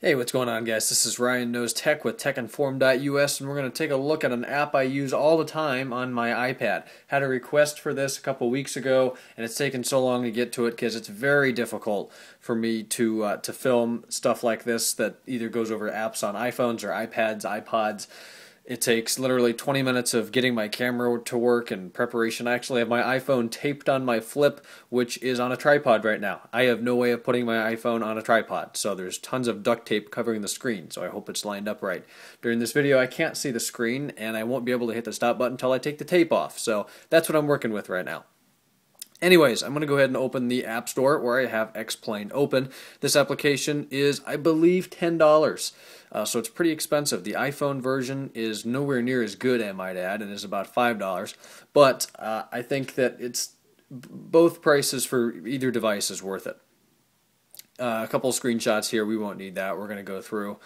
Hey, what's going on, guys? This is Ryan Knows Tech with TechInform.us, and we're going to take a look at an app I use all the time on my iPad. Had a request for this a couple weeks ago, and it's taken so long to get to it because it's very difficult for me to film stuff like this that either goes over apps on iPhones or iPads, iPods. It takes literally 20 minutes of getting my camera to work and preparation. I actually have my iPhone taped on my flip, which is on a tripod right now. I have no way of putting my iPhone on a tripod, so there's tons of duct tape covering the screen, so I hope it's lined up right. During this video, I can't see the screen, and I won't be able to hit the stop button until I take the tape off, so that's what I'm working with right now. Anyways, I'm going to go ahead and open the App Store where I have X-Plane open. This application is, I believe, $10. So it's pretty expensive. The iPhone version is nowhere near as good, I might add, and is about $5. But I think that it's both prices for either device is worth it. A couple screenshots here. We won't need that. We're going to go through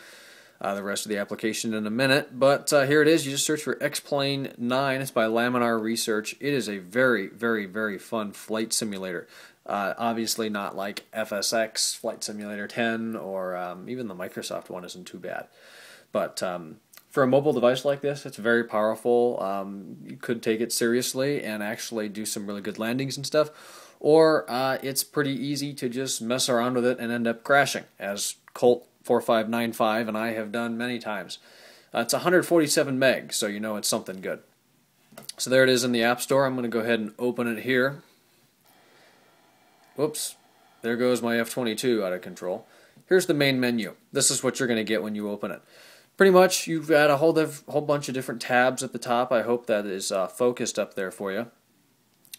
the rest of the application in a minute, but here it is. You just search for X-Plane 9. It's by Laminar Research. It is a very, very, very fun flight simulator. Obviously not like FSX Flight Simulator 10 or even the Microsoft one isn't too bad. But for a mobile device like this, it's very powerful. You could take it seriously and actually do some really good landings and stuff. Or it's pretty easy to just mess around with it and end up crashing, as Colt 4595 and I have done many times. It's 147 meg, so you know it's something good. So there it is in the App Store. I'm going to go ahead and open it here. Whoops, there goes my F-22 out of control. Here's the main menu. This is what you're going to get when you open it. Pretty much, you've got a whole bunch of different tabs at the top. I hope that is focused up there for you.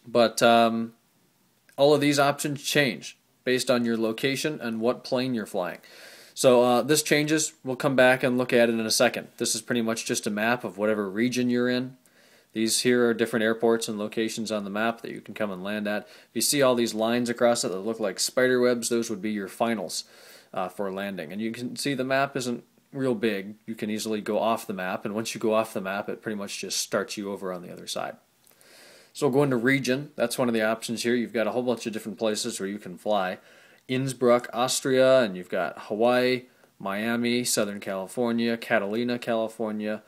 But all of these options change based on your location and what plane you're flying. So this changes. We'll come back and look at it in a second. This is pretty much just a map of whatever region you're in. These here are different airports and locations on the map that you can come and land at. If you see all these lines across it that look like spider webs, those would be your finals for landing. And you can see the map isn't real big. You can easily go off the map, and once you go off the map, it pretty much just starts you over on the other side. So we'll go into region. That's one of the options here. You've got a whole bunch of different places where you can fly. Innsbruck, Austria, and you've got Hawaii, Miami, Southern California, Catalina, California,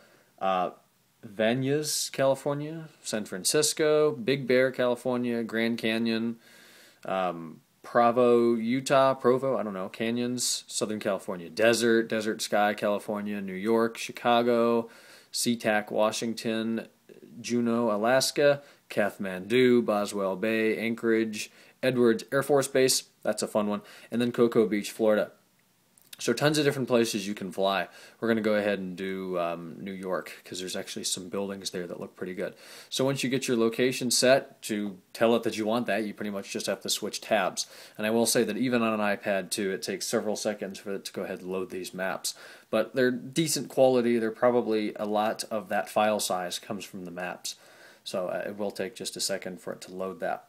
Venice, California, San Francisco, Big Bear, California, Grand Canyon, Provo, I don't know, Canyons, Southern California, Desert Sky, California, New York, Chicago, SeaTac, Washington, Juneau, Alaska, Kathmandu, Boswell Bay, Anchorage, Edwards Air Force Base, that's a fun one, and then Cocoa Beach, Florida. So tons of different places you can fly. We're going to go ahead and do New York because there's actually some buildings there that look pretty good. So once you get your location set to tell it that you want that, you pretty much just have to switch tabs. And I will say that even on an iPad too, it takes several seconds for it to go ahead and load these maps. But they're decent quality. They're probably a lot of that file size comes from the maps. So it will take just a second for it to load that.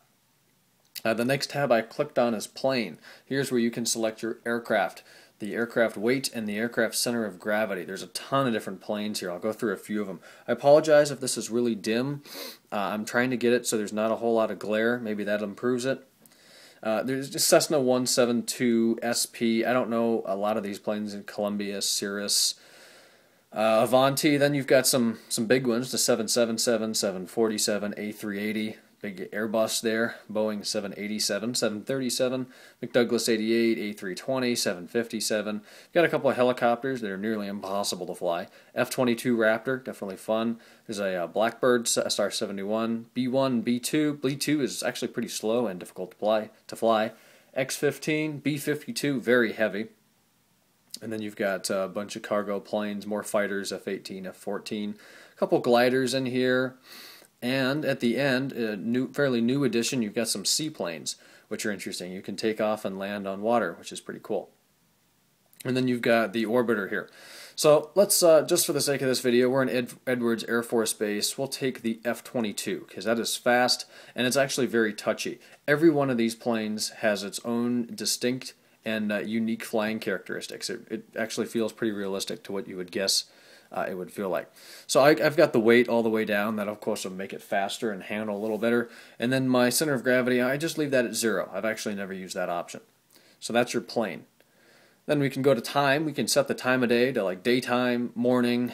The next tab I clicked on is plane. Here's where you can select your aircraft, the aircraft weight, and the aircraft center of gravity. There's a ton of different planes here. I'll go through a few of them. I apologize if this is really dim. I'm trying to get it so there's not a whole lot of glare. Maybe that improves it. There's just Cessna 172 SP. I don't know a lot of these planes in Columbia, Cirrus, Avanti. Then you've got some big ones, the 777, 747, A380. Big Airbus there, Boeing 787, 737, McDouglas 88, A320, 757. Got a couple of helicopters that are nearly impossible to fly. F-22 Raptor, definitely fun. There's a Blackbird SR-71, B-1, B-2. B-2 is actually pretty slow and difficult to fly. X-15, B-52, very heavy. And then you've got a bunch of cargo planes, more fighters, F-18, F-14. A couple gliders in here. And at the end, a fairly new addition, you've got some seaplanes, which are interesting. You can take off and land on water, which is pretty cool. And then you've got the orbiter here. So let's, just for the sake of this video, we're in Edwards Air Force Base. We'll take the F-22, because that is fast, and it's actually very touchy. Every one of these planes has its own distinct and unique flying characteristics. It actually feels pretty realistic to what you would guess it would feel like. So I've got the weight all the way down. That of course will make it faster and handle a little better. And then my center of gravity, I just leave that at 0. I've actually never used that option. So that's your plane. Then we can go to time. We can set the time of day to like daytime, morning,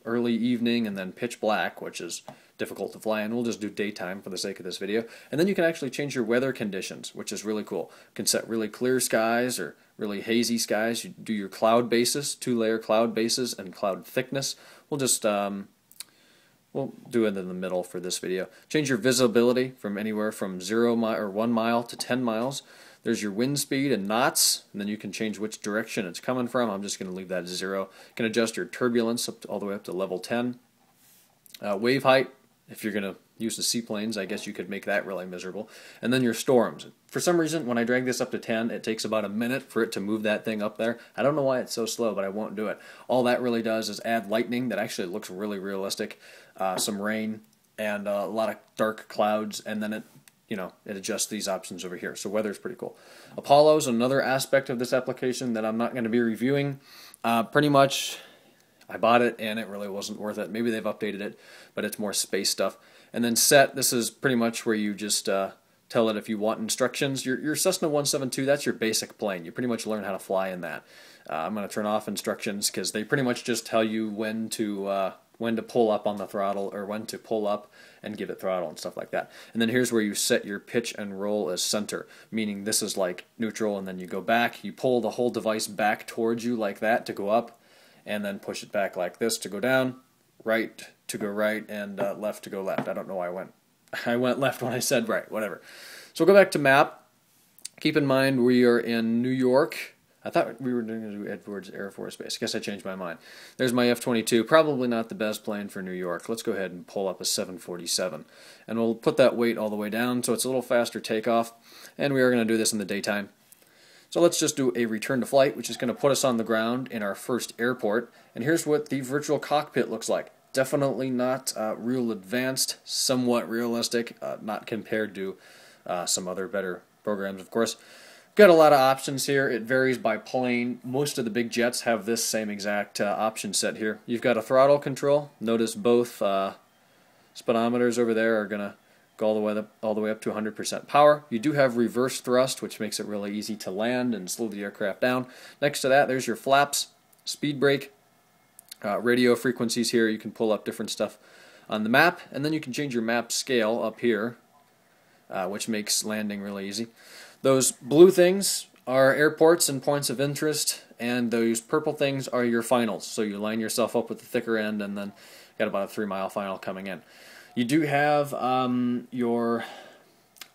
early evening, and then pitch black, which is difficult to fly in. We'll just do daytime for the sake of this video. And then you can actually change your weather conditions, which is really cool. You can set really clear skies or really hazy skies. You do your cloud bases, 2-layer cloud bases, and cloud thickness. We'll just we'll do it in the middle for this video. Change your visibility from anywhere from 1 mile to 10 miles. There's your wind speed and knots, and then you can change which direction it's coming from. I'm just going to leave that at 0. You can adjust your turbulence all the way up to level 10. Wave height, if you're going to use the seaplanes, I guess you could make that really miserable. And then your storms. For some reason, when I drag this up to 10, it takes about a minute for it to move that thing up there. I don't know why it's so slow, but I won't do it. All that really does is add lightning that actually looks really realistic, some rain, and a lot of dark clouds, and then it adjusts these options over here. So weather is pretty cool. Apollo's another aspect of this application that I'm not going to be reviewing. Pretty much, I bought it and it really wasn't worth it. Maybe they've updated it, but it's more space stuff. And then set, this is pretty much where you just tell it if you want instructions. Your Cessna 172, that's your basic plane. You pretty much learn how to fly in that. I'm going to turn off instructions because they pretty much just tell you when to pull up on the throttle or when to pull up and give it throttle and stuff like that. And then here's where you set your pitch and roll as center, meaning this is like neutral, and then you go back, you pull the whole device back towards you like that to go up, and then push it back like this to go down, right to go right, and left to go left. I don't know why I went left when I said right, whatever. So we'll go back to map. Keep in mind we are in New York. I thought we were going to do Edwards Air Force Base. I guess I changed my mind. There's my F-22. Probably not the best plane for New York. Let's go ahead and pull up a 747. And we'll put that weight all the way down so it's a little faster takeoff. And we are going to do this in the daytime. So let's just do a return to flight, which is going to put us on the ground in our first airport. And here's what the virtual cockpit looks like. Definitely not real advanced, somewhat realistic, not compared to some other better programs, of course. Got a lot of options here. It varies by plane. Most of the big jets have this same exact option set here. You've got a throttle control. Notice both speedometers over there are going to go all the way up to 100% power. You do have reverse thrust, which makes it really easy to land and slow the aircraft down. Next to that, there's your flaps, speed brake, radio frequencies here. You can pull up different stuff on the map, and then you can change your map scale up here, which makes landing really easy. Those blue things are airports and points of interest, and those purple things are your finals. So you line yourself up with the thicker end, and then got about a 3-mile final coming in. You do have your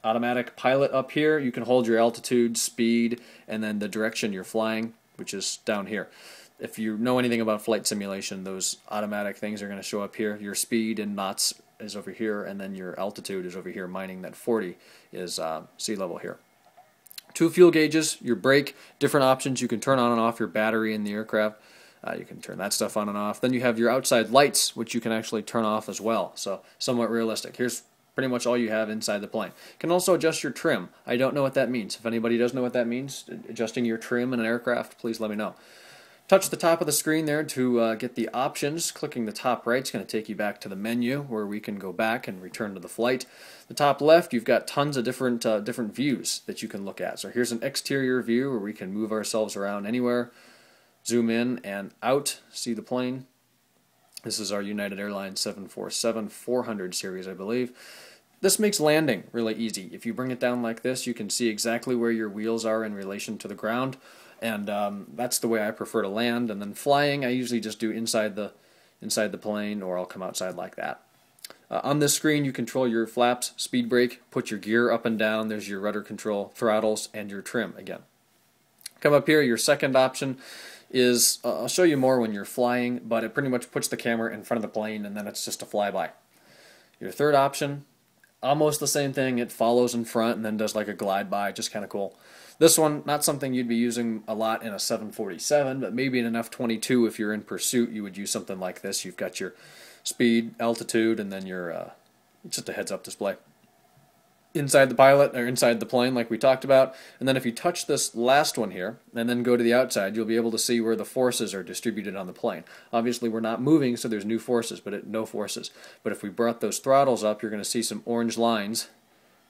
automatic pilot up here. You can hold your altitude, speed, and then the direction you're flying, which is down here. If you know anything about flight simulation, those automatic things are going to show up here. Your speed in knots is over here, and then your altitude is over here, meaning that 40 is sea level here. 2 fuel gauges, your brake, different options. You can turn on and off your battery in the aircraft. You can turn that stuff on and off. Then you have your outside lights, which you can actually turn off as well. So somewhat realistic. Here's pretty much all you have inside the plane. You can also adjust your trim. I don't know what that means. If anybody does know what that means, adjusting your trim in an aircraft, please let me know. Touch the top of the screen there to get the options. Clicking the top right is going to take you back to the menu where we can go back and return to the flight. The top left, you've got tons of different views that you can look at. So here's an exterior view where we can move ourselves around anywhere, zoom in and out, see the plane. This is our United Airlines 747-400 series, I believe. This makes landing really easy. If you bring it down like this, you can see exactly where your wheels are in relation to the ground. And that's the way I prefer to land. And then flying, I usually just do inside the plane, or I'll come outside like that. On this screen, you control your flaps, speed brake, put your gear up and down. There's your rudder control, throttles, and your trim again. Come up here, your second option is, I'll show you more when you're flying, but it pretty much puts the camera in front of the plane, and then it's just a flyby. Your third option, almost the same thing. It follows in front and then does like a glide by, just kind of cool. This one, not something you'd be using a lot in a 747, but maybe in an F-22 if you're in pursuit, you would use something like this. You've got your speed, altitude, and then your just a heads-up display. Inside the pilot, or inside the plane like we talked about, and then if you touch this last one here, and then go to the outside, you'll be able to see where the forces are distributed on the plane. Obviously we're not moving, so there's new forces, but no forces. But if we brought those throttles up, you're going to see some orange lines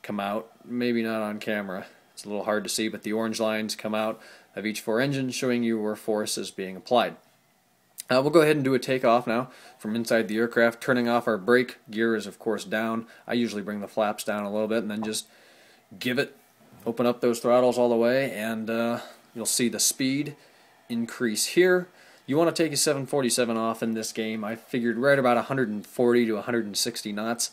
come out, maybe not on camera. It's a little hard to see, but the orange lines come out of each 4 engines, showing you where force is being applied. We'll go ahead and do a takeoff now from inside the aircraft, turning off our brake. Gear is, of course, down. I usually bring the flaps down a little bit and then just give it, open up those throttles all the way, and you'll see the speed increase here. You want to take a 747 off in this game. I figured right about 140 to 160 knots.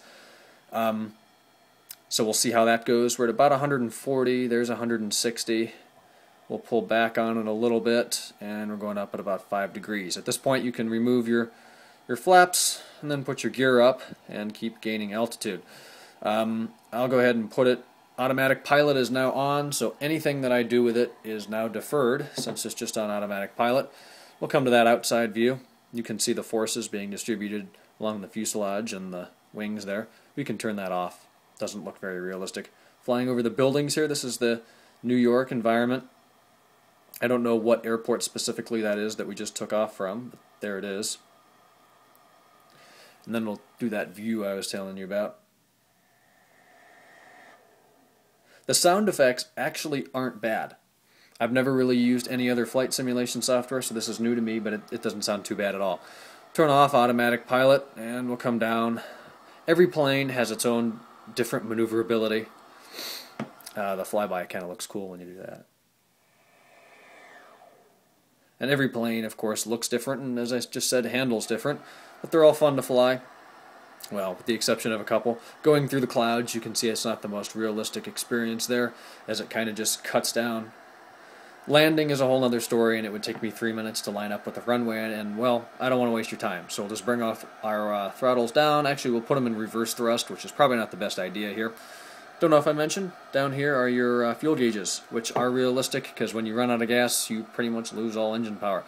So we'll see how that goes. We're at about 140. There's 160. We'll pull back on it a little bit, and we're going up at about 5 degrees. At this point, you can remove your flaps and then put your gear up and keep gaining altitude. I'll go ahead and put it. Automatic pilot is now on, so anything that I do with it is now deferred since it's just on automatic pilot. We'll come to that outside view. You can see the forces being distributed along the fuselage and the wings there. We can turn that off. Doesn't look very realistic. Flying over the buildings here, this is the New York environment. I don't know what airport specifically that is that we just took off from, but there it is. And then we'll do that view I was telling you about. The sound effects actually aren't bad. I've never really used any other flight simulation software, so this is new to me, but it doesn't sound too bad at all. Turn off automatic pilot, and we'll come down. Every plane has its own different maneuverability. The flyby kind of looks cool when you do that. And every plane, of course, looks different, and as I just said, handles different, but they're all fun to fly. Well, with the exception of a couple. Going through the clouds, you can see it's not the most realistic experience there, as it kind of just cuts down. Landing is a whole other story, and it would take me 3 minutes to line up with the runway, and, well, I don't want to waste your time, so we'll just bring off our throttles down. Actually, we'll put them in reverse thrust, which is probably not the best idea here. Don't know if I mentioned, down here are your fuel gauges, which are realistic, because when you run out of gas, you pretty much lose all engine power.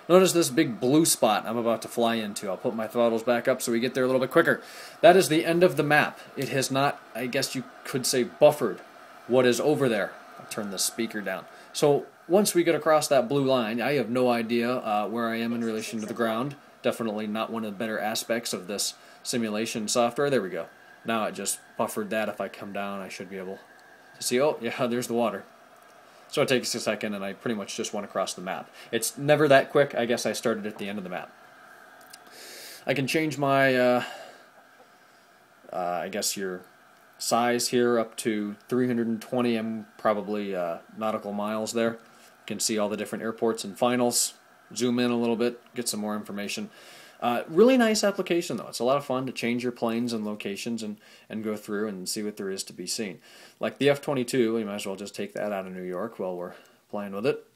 Notice this big blue spot I'm about to fly into. I'll put my throttles back up so we get there a little bit quicker. That is the end of the map. It has not, I guess you could say, buffered what is over there. I'll turn the speaker down. So once we get across that blue line, I have no idea where I am in relation to the ground. Definitely not one of the better aspects of this simulation software. There we go. Now it just buffered that. If I come down, I should be able to see, oh, yeah, there's the water. So it takes a second, and I pretty much just went across the map. It's never that quick. I guess I started at the end of the map. I can change my, I guess your size here up to 320 probably nautical miles there. You can see all the different airports and finals. Zoom in a little bit, get some more information. Really nice application, though. It's a lot of fun to change your planes and locations and go through and see what there is to be seen. Like the F-22, you might as well just take that out of New York while we're playing with it.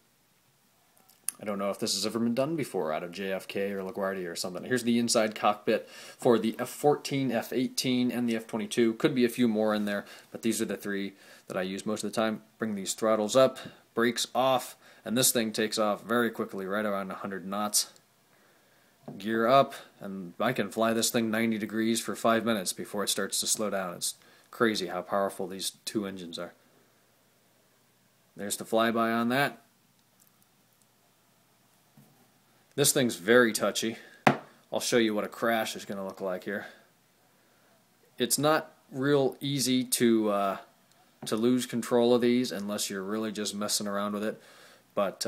I don't know if this has ever been done before out of JFK or LaGuardia or something. Here's the inside cockpit for the F-14, F-18, and the F-22. Could be a few more in there, but these are the 3 that I use most of the time. Bring these throttles up, brakes off, and this thing takes off very quickly, right around 100 knots. Gear up, and I can fly this thing 90 degrees for 5 minutes before it starts to slow down. It's crazy how powerful these 2 engines are. There's the flyby on that. This thing's very touchy. I'll show you what a crash is going to look like here. It's not real easy to lose control of these unless you're really just messing around with it, but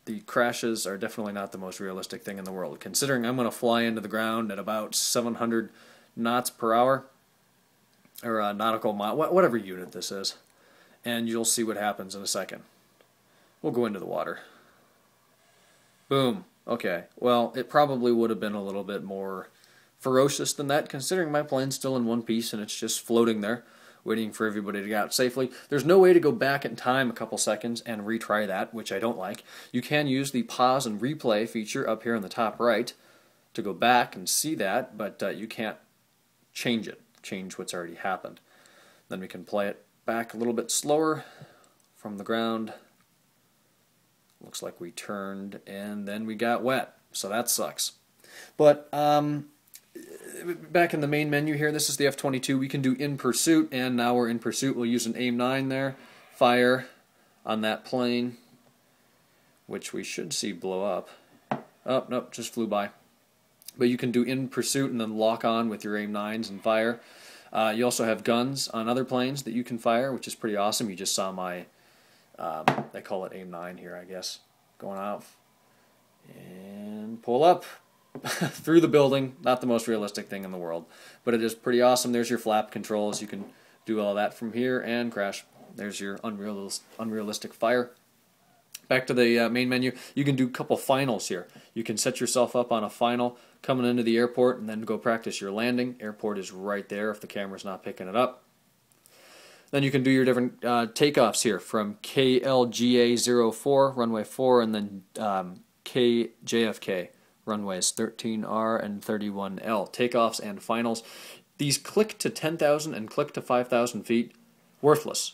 the crashes are definitely not the most realistic thing in the world. Considering I'm going to fly into the ground at about 700 knots per hour, or nautical mile, whatever unit this is, and you'll see what happens in a second. We'll go into the water. Boom. Okay, well, it probably would have been a little bit more ferocious than that, considering my plane's still in one piece and it's just floating there, waiting for everybody to get out safely. There's no way to go back in time a couple seconds and retry that, which I don't like. You can use the pause and replay feature up here in the top right to go back and see that, but you can't change it, change what's already happened. Then we can play it back a little bit slower from the ground. Looks like we turned and then we got wet, so that sucks. But back in the main menu here, this is the F-22. We can do in pursuit, and now we're in pursuit. We'll use an AIM-9 there, fire on that plane, which we should see blow up. Oh, nope, just flew by. But you can do in pursuit and then lock on with your AIM-9s and fire. You also have guns on other planes that you can fire, which is pretty awesome. You just saw my They call it AIM-9 here, I guess. Going out and pull up through the building. Not the most realistic thing in the world, but it is pretty awesome. There's your flap controls. You can do all that from here and crash. There's your unrealistic fire. Back to the main menu, you can do a couple finals here. You can set yourself up on a final coming into the airport and then go practice your landing. Airport is right there if the camera's not picking it up. Then you can do your different takeoffs here from KLGA04, runway 4, and then KJFK, runways 13R and 31L. Takeoffs and finals. These click to 10,000 and click to 5,000 feet. Worthless.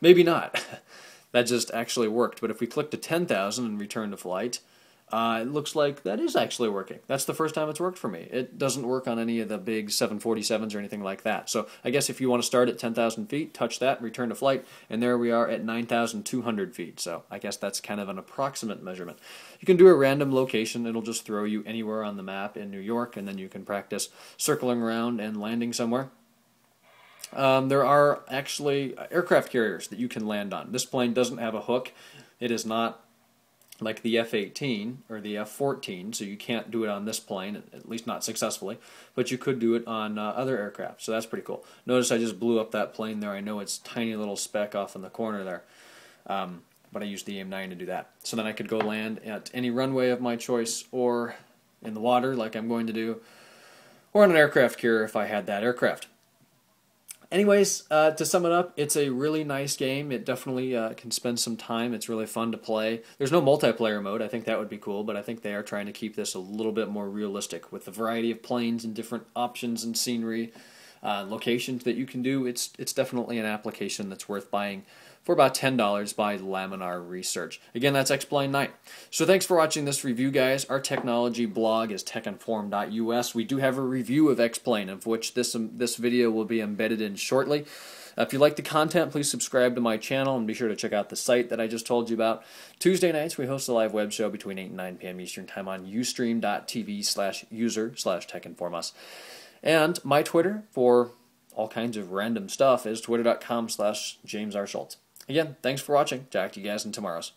Maybe not. That just actually worked. But if we click to 10,000 and return to flight, it looks like that is actually working. That's the first time it's worked for me. It doesn't work on any of the big 747s or anything like that. So I guess if you want to start at 10,000 feet, touch that, return to flight, and there we are at 9,200 feet. So I guess that's kind of an approximate measurement. You can do a random location. It'll just throw you anywhere on the map in New York, and then you can practice circling around and landing somewhere. There are actually aircraft carriers that you can land on. This plane doesn't have a hook. It is not like the F-18 or the F-14, so you can't do it on this plane, at least not successfully, but you could do it on other aircraft, so that's pretty cool. Notice I just blew up that plane there. I know it's a tiny little speck off in the corner there, but I used the AIM-9 to do that. So then I could go land at any runway of my choice, or in the water like I'm going to do, or on an aircraft carrier if I had that aircraft. Anyways, to sum it up, it's a really nice game. It definitely can spend some time. It's really fun to play. There's no multiplayer mode. I think that would be cool, but I think they are trying to keep this a little bit more realistic with the variety of planes and different options and scenery, locations that you can do. It's definitely an application that's worth buying for about $10 by Laminar Research. Again, that's X-Plane 9. So thanks for watching this review, guys. Our technology blog is techinform.us. We do have a review of X-Plane, of which this video will be embedded in shortly. If you like the content, please subscribe to my channel and be sure to check out the site that I just told you about. Tuesday nights, we host a live web show between 8 and 9 p.m. Eastern Time on ustream.tv/user/techinformus. And my Twitter for all kinds of random stuff is twitter.com/JamesRSchultz. Again, thanks for watching. Talk to you guys in tomorrow's.